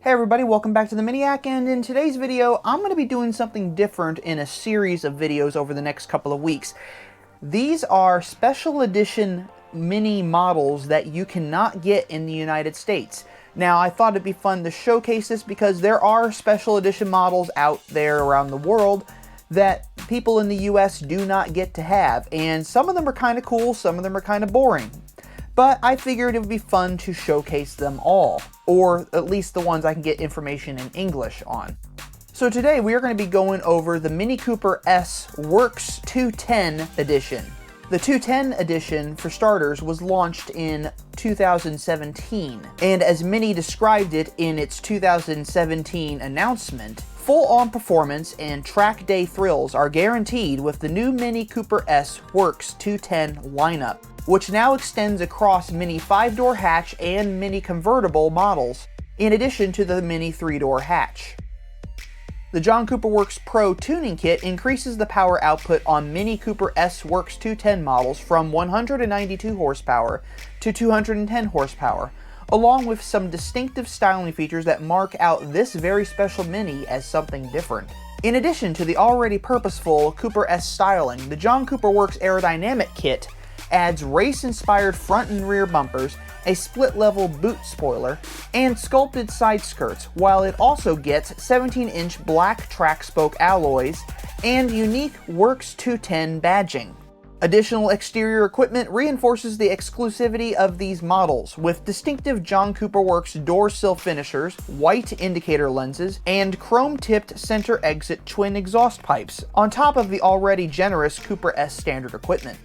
Hey everybody, welcome back to the Miniac, and in today's video I'm going to be doing something different in a series of videos over the next couple of weeks. These are special edition mini models that you cannot get in the United States. Now I thought it'd be fun to showcase this because there are special edition models out there around the world that people in the US do not get to have, and some of them are kind of cool, some of them are kind of boring. But I figured it would be fun to showcase them all, or at least the ones I can get information in English on. So today we are going to be going over the Mini Cooper S Works 210 edition. The 210 edition, for starters, was launched in 2017, and as Mini described it in its 2017 announcement, full-on performance and track day thrills are guaranteed with the new Mini Cooper S Works 210 lineup, which now extends across Mini 5-door hatch and Mini convertible models, in addition to the Mini 3-door hatch. The John Cooper Works Pro tuning kit increases the power output on Mini Cooper S Works 210 models from 192 horsepower to 210 horsepower, along with some distinctive styling features that mark out this very special Mini as something different. In addition to the already purposeful Cooper S styling, the John Cooper Works Aerodynamic Kit adds race-inspired front and rear bumpers, a split-level boot spoiler, and sculpted side skirts, while it also gets 17-inch black track spoke alloys and unique Works 210 badging. Additional exterior equipment reinforces the exclusivity of these models, with distinctive John Cooper Works door sill finishers, white indicator lenses, and chrome-tipped center exit twin exhaust pipes, on top of the already generous Cooper S standard equipment.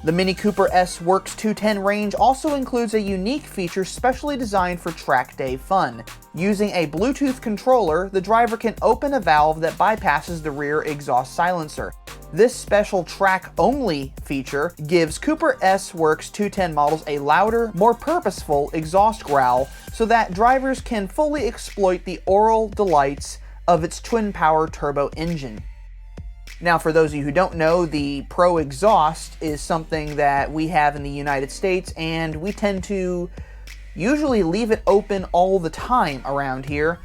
The Mini Cooper S Works 210 range also includes a unique feature specially designed for track day fun. Using a Bluetooth controller, the driver can open a valve that bypasses the rear exhaust silencer. This special track-only feature gives Cooper S Works 210 models a louder, more purposeful exhaust growl so that drivers can fully exploit the aural delights of its twin-power turbo engine. Now, for those of you who don't know, the Pro exhaust is something that we have in the United States, and we tend to usually leave it open all the time around here,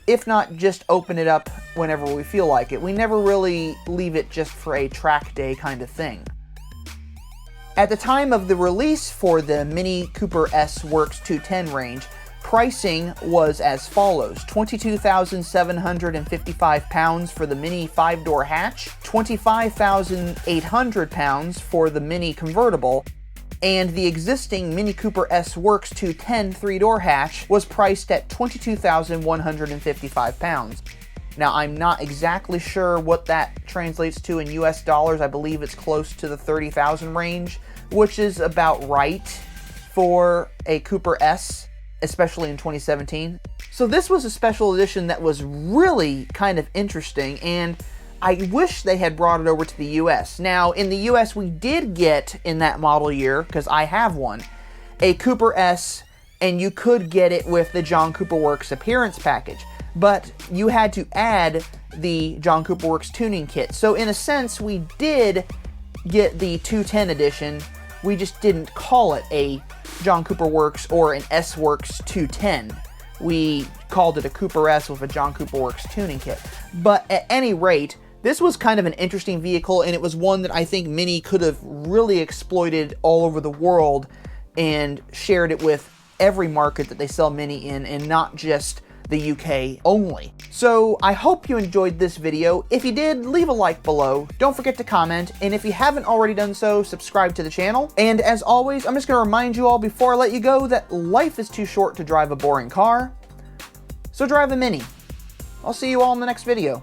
if not just open it up whenever we feel like it. We never really leave it just for a track day kind of thing. At the time of the release for the Mini Cooper S Works 210 range, pricing was as follows: £22,755 for the Mini 5-door hatch, £25,800 for the Mini convertible, and the existing Mini Cooper S Works 210 3-door hatch was priced at £22,155. Now, I'm not exactly sure what that translates to in US dollars. I believe it's close to the 30,000 range, which is about right for a Cooper S, especially in 2017. So this was a special edition that was really kind of interesting, and I wish they had brought it over to the US. Now, in the US, we did get, in that model year, because I have one, a Cooper S, and you could get it with the John Cooper Works appearance package, but you had to add the John Cooper Works tuning kit. So in a sense, we did get the 210 edition, we just didn't call it a John Cooper Works or an S Works 210. We called it a Cooper S with a John Cooper Works tuning kit. But at any rate, this was kind of an interesting vehicle, and it was one that I think Mini could have really exploited all over the world and shared it with every market that they sell Mini in, and not just the UK only. So I hope you enjoyed this video. If you did, leave a like below. Don't forget to comment, and if you haven't already done so, subscribe to the channel. And as always, I'm just going to remind you all before I let you go that life is too short to drive a boring car, so drive a Mini. I'll see you all in the next video.